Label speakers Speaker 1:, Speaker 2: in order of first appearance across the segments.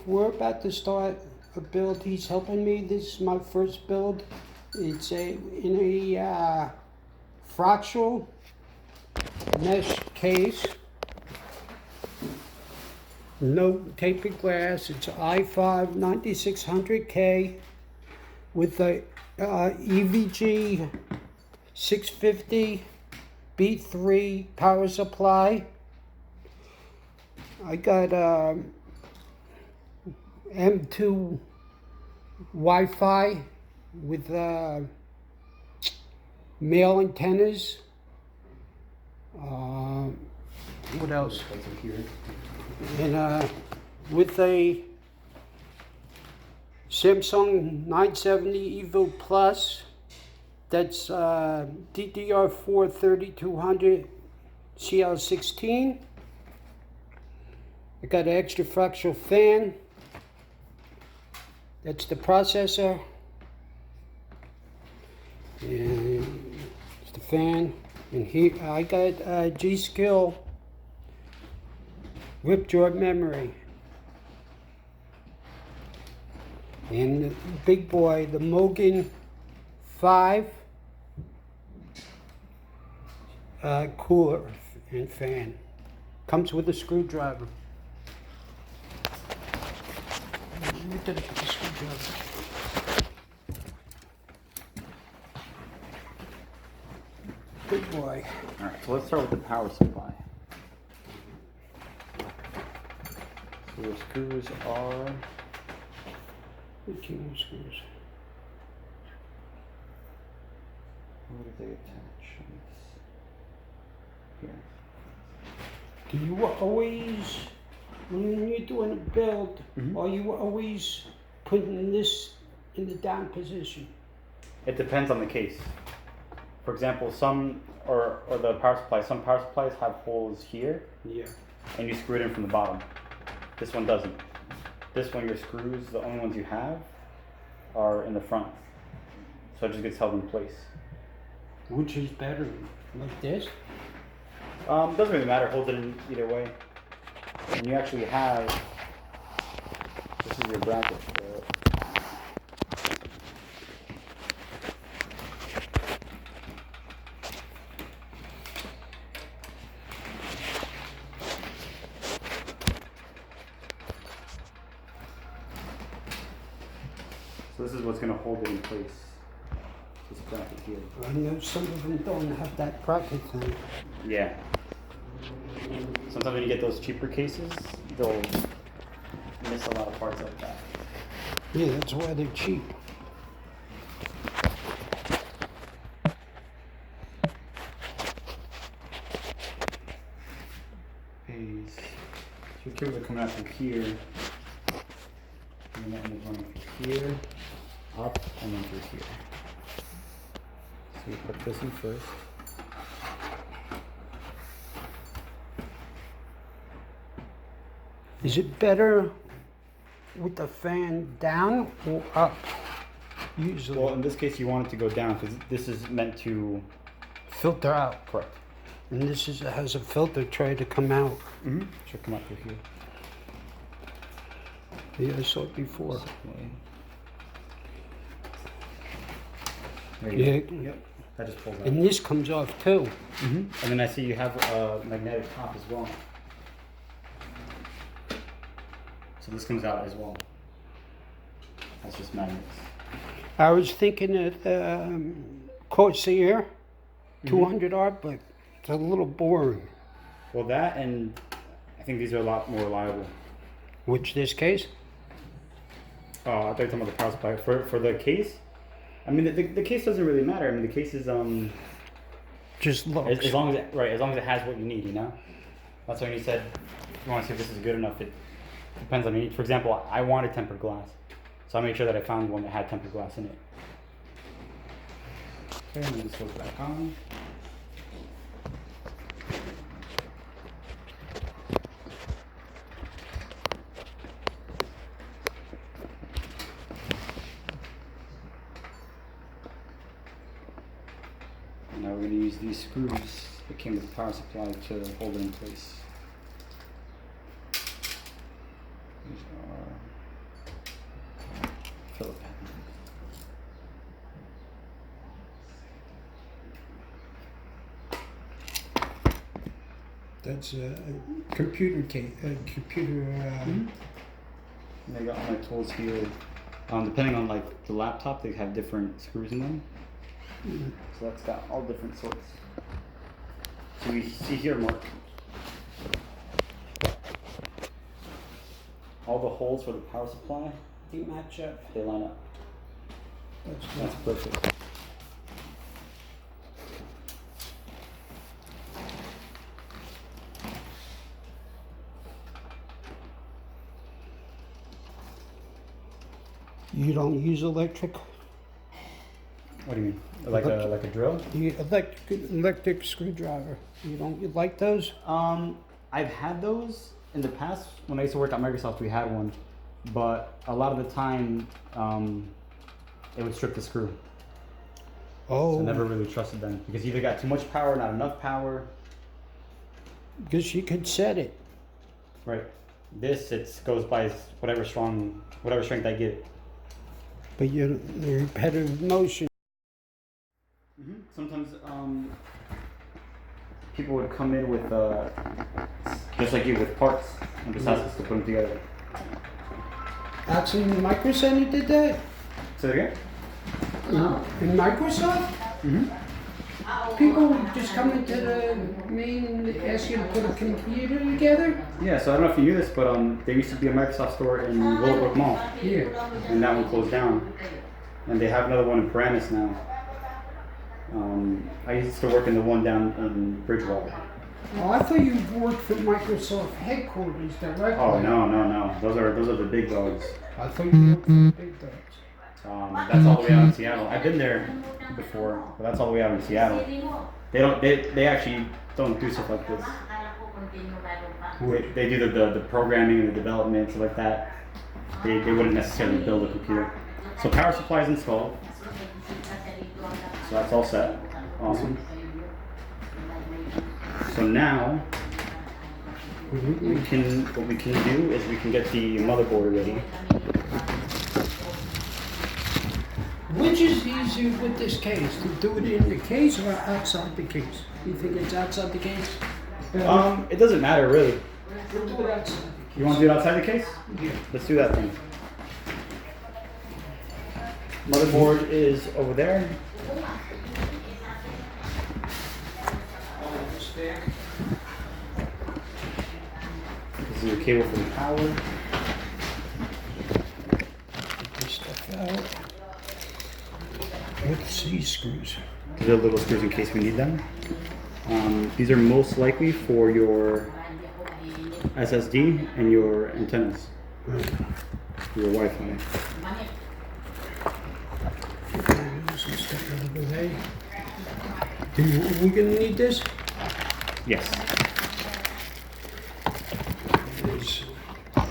Speaker 1: we're about to start a build. He's helping me. This is my first build. It's in a Fractal mesh case. No tapered glass. It's i5 9600K with a EVGA 650 B3 power supply. I got M2 Wi-Fi with male antennas. What else? And with a Samsung 970 Evo Plus, that's DDR4 3200 CL16. I got an extra fractal fan. That's the processor. And it's the fan. And here I got G.Skill Ripjaws memory. And the big boy, the Mugen 5 cooler and fan. Comes with a screwdriver. We did it with the screwdriver. Good boy.
Speaker 2: All right, so let's start with the power supply. So the screws are
Speaker 1: 15 screws.
Speaker 2: where do they attach? Here.
Speaker 1: Do you always, when you're doing a build, are you always putting this in the down position?
Speaker 2: It depends on the case. For example, some or the power supply. Some power supplies have holes here.
Speaker 1: Yeah.
Speaker 2: And you screw it in from the bottom. This one doesn't. This one, your screws, the only ones you have, are in the front. So it just gets held in place.
Speaker 1: Which is better, like this?
Speaker 2: Doesn't really matter. Holds it in either way. And you actually have. This is your bracket. So this is what's going to hold it in place. This bracket here.
Speaker 1: I know some of them don't have that bracket thing.
Speaker 2: Yeah. Sometimes when you get those cheaper cases, they'll miss a lot of parts like that.
Speaker 1: Yeah, that's why they're cheap.
Speaker 2: So your cables are coming out from here. And then it's going from here, up, and then through here. So you put this in first.
Speaker 1: Is it better with the fan down or up? Usually.
Speaker 2: Well, in this case, you want it to go down because this is meant to
Speaker 1: filter out.
Speaker 2: Correct.
Speaker 1: And this has a filter tray to come out.
Speaker 2: Should come out through here.
Speaker 1: Yeah, I saw it before.
Speaker 2: There you go. Yep. That just pulls out.
Speaker 1: And this comes off too.
Speaker 2: And then I see you have a magnetic top as well. So this comes out as well. That's just magnets.
Speaker 1: I was thinking that Corsair 200R, but it's a little boring.
Speaker 2: Well, that and I think these are a lot more reliable.
Speaker 1: Which this case?
Speaker 2: Oh, I thought you were talking about the power supply. For the case, I mean the case doesn't really matter. I mean the case is
Speaker 1: just looks.
Speaker 2: As long as it has what you need, you know. That's why you said you want to see if this is good enough. It depends on your needs. For example, I wanted tempered glass, so I made sure that I found one that had tempered glass in it. Okay, and then this goes back on. And now we're going to use these screws that came with the power supply to hold it in place. These are fill it back.
Speaker 1: That's a computer case, computer.
Speaker 2: And I got all my tools here. Depending on like the laptop, they have different screws in them. So that's got all different sorts. So we see here, Mark, all the holes for the power supply,
Speaker 1: They match up.
Speaker 2: they line up. That's perfect.
Speaker 1: You don't use electric?
Speaker 2: What do you mean? Like a drill?
Speaker 1: You electric screwdriver. You like those?
Speaker 2: I've had those in the past. When I used to work at Microsoft, we had one, but a lot of the time, it would strip the screw.
Speaker 1: Oh.
Speaker 2: So I never really trusted them because you either got too much power, not enough power.
Speaker 1: Because you could set it.
Speaker 2: Right. This goes by whatever strength I give it.
Speaker 1: But the repetitive motion.
Speaker 2: Sometimes people would come in with just like you with parts and just ask us to put them together.
Speaker 1: Actually, MicroCenter did that.
Speaker 2: Say it again.
Speaker 1: In Microsoft, people would just come into the main and ask you to put a computer together.
Speaker 2: Yeah, so I don't know if you knew this, but there used to be a Microsoft store in Willowbrook Mall.
Speaker 1: Yeah.
Speaker 2: And that one closed down. And they have another one in Paramus now. I used to work in the one down in Bridgewater.
Speaker 1: Oh, I thought you worked for Microsoft headquarters directly.
Speaker 2: Oh no. Those are the big dogs.
Speaker 1: I thought you worked for the big dogs.
Speaker 2: That's all the way out in Seattle. I've been there before, but that's all the way out in Seattle. They actually don't do stuff like this. They do the programming and the development, stuff like that. They wouldn't necessarily build a computer. So power supply is installed. So that's all set. Awesome. So now what we can do is we can get the motherboard ready.
Speaker 1: Which is easier with this case, to do it in the case or outside the case? You think it's outside the case?
Speaker 2: It doesn't matter really.
Speaker 1: We'll do it outside the case.
Speaker 2: You want to do it outside the case?
Speaker 1: Yeah.
Speaker 2: Let's do that then. Motherboard is over there. This is your cable for the power.
Speaker 1: Get this stuff out. With these screws.
Speaker 2: These are little screws in case we need them. These are most likely for your SSD and your antennas. For your Wi-Fi. Some stuff
Speaker 1: out of the way. We gonna need this?
Speaker 2: Yes.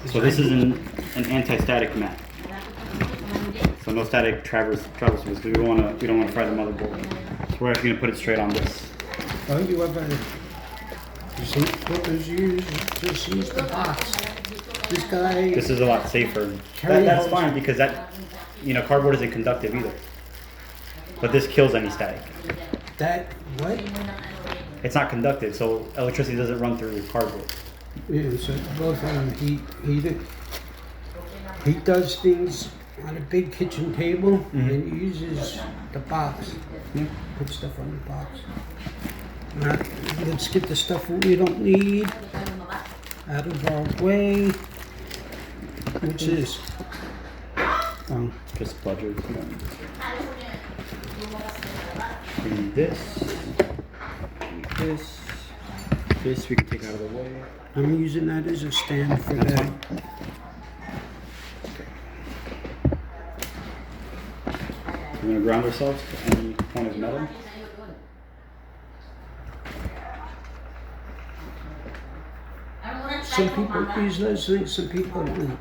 Speaker 2: So this is an anti-static mat. So no static travels because we don't want to fry the motherboard. So we're actually gonna put it straight on this.
Speaker 1: Oh, you have just use the box.
Speaker 2: This is a lot safer. That's fine because cardboard isn't conductive either. But this kills any static.
Speaker 1: What?
Speaker 2: It's not conductive, so electricity doesn't run through cardboard.
Speaker 1: Yeah, so both of them heat it. He does things on a big kitchen table and uses the box. Yeah. Put stuff on the box. Now, let's get the stuff we don't need out of our way. Which is
Speaker 2: just budgets. We need this. This we can take out of the way.
Speaker 1: I'm using that as a stand for
Speaker 2: That's
Speaker 1: that.
Speaker 2: fine. We're going to ground ourselves to any point of metal.
Speaker 1: Some people use those things, some people don't.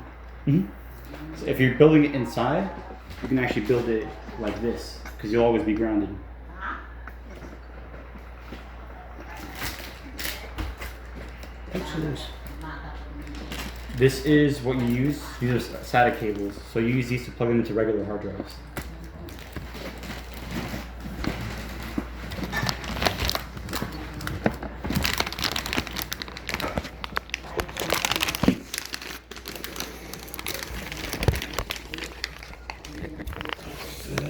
Speaker 2: So if you're building it inside, you can actually build it like this because you'll always be grounded.
Speaker 1: Picture this.
Speaker 2: This is what you use. These are SATA cables. So you use these to plug them into regular hard drives.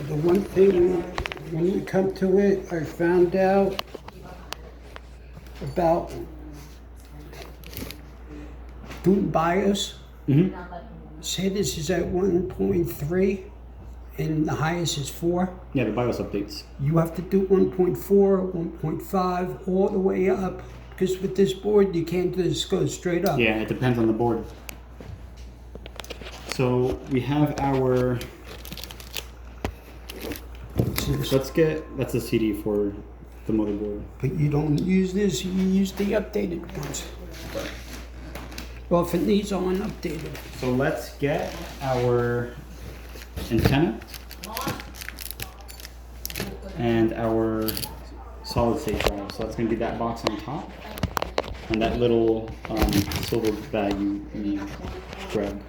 Speaker 1: The one thing, when we come to it, I found out about doing BIOS. Say this is at 1.3 and the highest is 4.
Speaker 2: Yeah, the BIOS updates.
Speaker 1: You have to do 1.4, 1.5, all the way up. Because with this board, you can't just go straight up.
Speaker 2: Yeah, it depends on the board. So we have our... That's the CD for the motherboard.
Speaker 1: But you don't use this, you use the updated ones. Well, if it needs on updated.
Speaker 2: So let's get our antenna and our solid state drive. So that's going to be that box on top and that little silver bag you grab.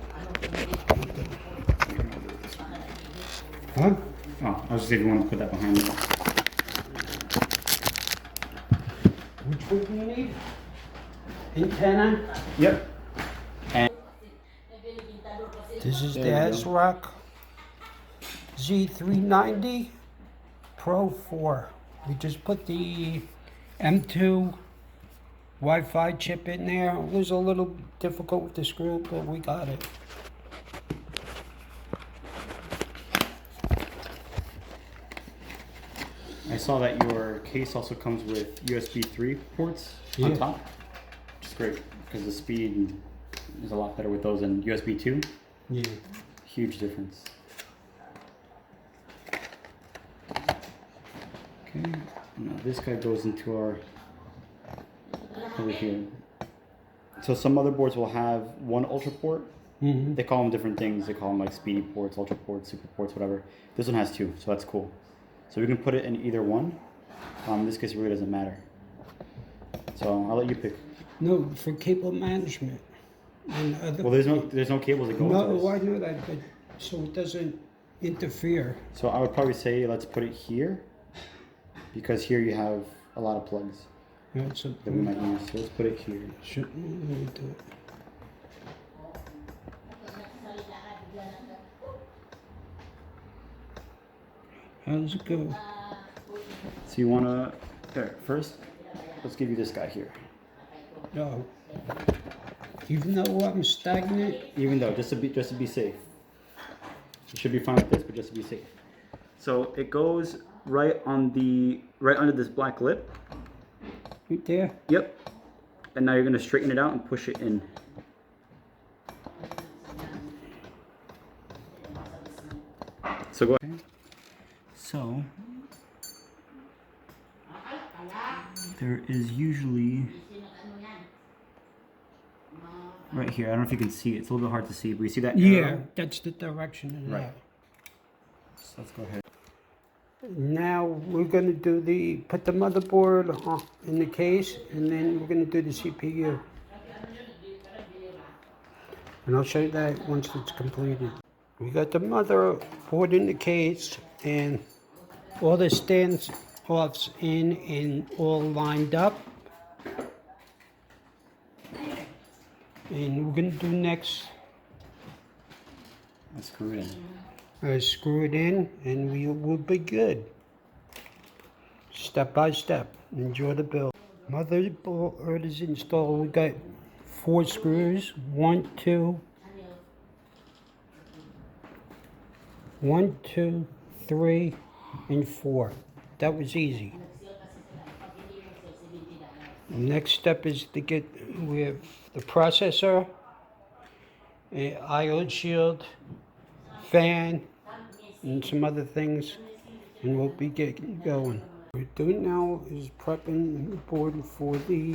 Speaker 1: Huh?
Speaker 2: Oh, I was just saying if you want to put that behind me.
Speaker 1: Which one do you need? Antenna?
Speaker 2: Yep. And
Speaker 1: This is the
Speaker 2: There you go.
Speaker 1: ASRock Z390 Pro 4. We just put the M2 Wi-Fi chip in there. It was a little difficult with the screw, but we got it.
Speaker 2: I saw that your case also comes with USB 3 ports
Speaker 1: Yeah.
Speaker 2: on top, which is great because the speed is a lot better with those than USB 2.
Speaker 1: Yeah.
Speaker 2: Huge difference. Okay, now this guy goes into our over here. So some motherboards will have one ultra port. They call them different things. They call them like speedy ports, ultra ports, super ports, whatever. This one has 2, so that's cool. So we can put it in either one. In this case, it really doesn't matter. So I'll let you pick.
Speaker 1: No, for cable management. And other
Speaker 2: Well, there's no cables that go into
Speaker 1: No, I
Speaker 2: this.
Speaker 1: know that, but so it doesn't interfere.
Speaker 2: So I would probably say let's put it here because here you have a lot of plugs
Speaker 1: That's a,
Speaker 2: that we might use. So let's put it here.
Speaker 1: shouldn't really do it. How does it go?
Speaker 2: So you wanna first? Let's give you this guy here.
Speaker 1: No. Even though I'm stagnant,
Speaker 2: Even though just to be safe, you should be fine with this, but just to be safe. So it goes right under this black lip.
Speaker 1: right there.
Speaker 2: Yep. And now you're gonna straighten it out and push it in. So go ahead. So there is usually right here. I don't know if you can see it. It's a little bit hard to see, but you see that
Speaker 1: Yeah,
Speaker 2: arrow?
Speaker 1: that's the direction of
Speaker 2: Right.
Speaker 1: that.
Speaker 2: So let's go ahead.
Speaker 1: Now we're gonna do put the motherboard in the case, and then we're gonna do the CPU. And I'll show you that once it's completed. We got the motherboard in the case, and all the standoffs in and all lined up. And we're gonna do next,
Speaker 2: Let's screw it in.
Speaker 1: screw it in, and we will be good. Step by step. Enjoy the build. Motherboard is installed. We got 4 screws. 1, 2, 3, and 4. That was easy. The next step is to get with the processor, a IO shield, fan, and some other things, and we'll be getting going. What we're doing now is prepping the board for the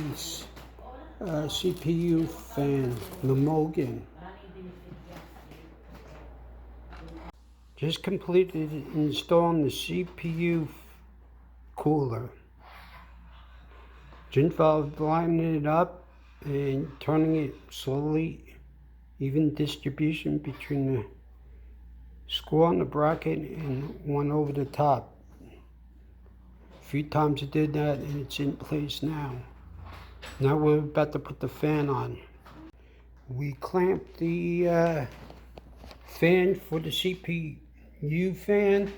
Speaker 1: CPU fan, the Mugen. Just completed installing the CPU cooler. Just involved lining it up and turning it slowly even distribution between the screw on the bracket and one over the top. A few times I did that and it's in place now. Now we're about to put the fan on. We clamped the fan for the CPU fan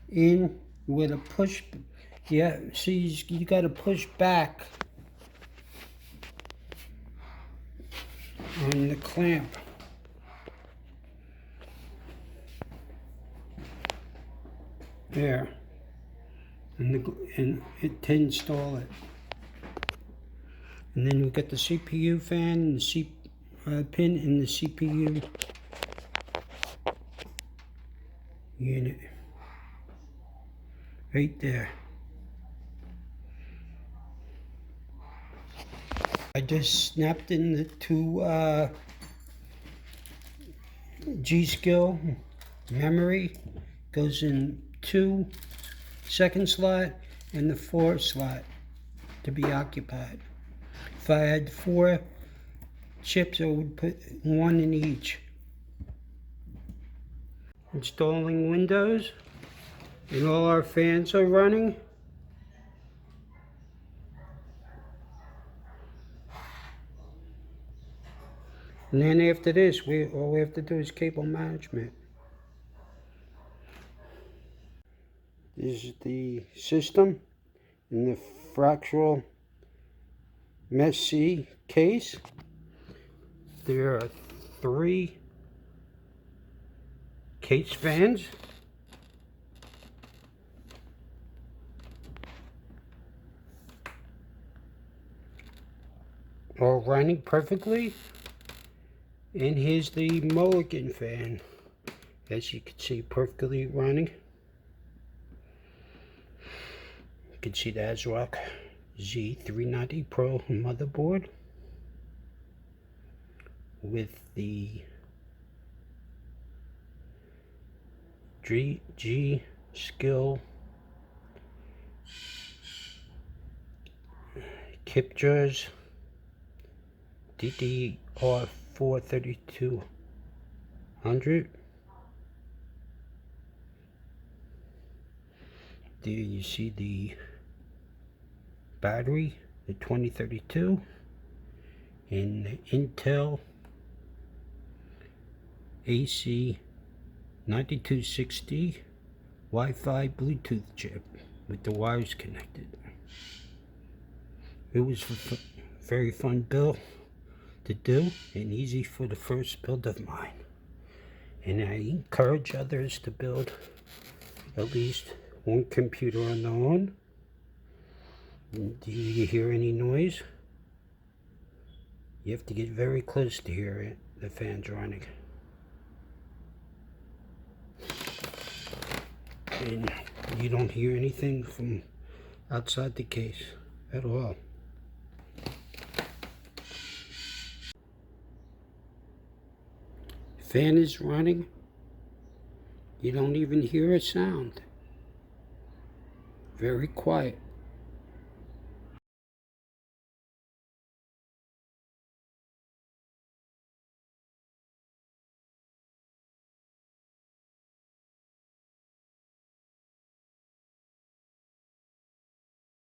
Speaker 1: in with a push. Yeah, see, you got to push back on the clamp. There. And to install it. And then we got the CPU fan and the pin in the CPU unit. Right there. I just snapped in the two G.Skill memory. Goes in 2 second slot and the 4 slot to be occupied. If I had 4 chips, I would put 1 in each. Installing Windows, and all our fans are running. And then after this, all we have to do is cable management. This is the system in the Fractal Meshify case. There are 3 case fans. All running perfectly. And here's the Mugen fan. As you can see, perfectly running. You can see the ASRock Z390 Pro motherboard with the G.Skill Ripjaws DDR4 3200. There you see the battery, the 2032, and the Intel AC 9260 Wi-Fi Bluetooth chip with the wires connected. It was a very fun build to do and easy for the first build of mine. And I encourage others to build at least one computer on their own. Do you hear any noise? You have to get very close to hear it, the fans running. And you don't hear anything from outside the case at all. Fan is running. You don't even hear a sound. Very quiet.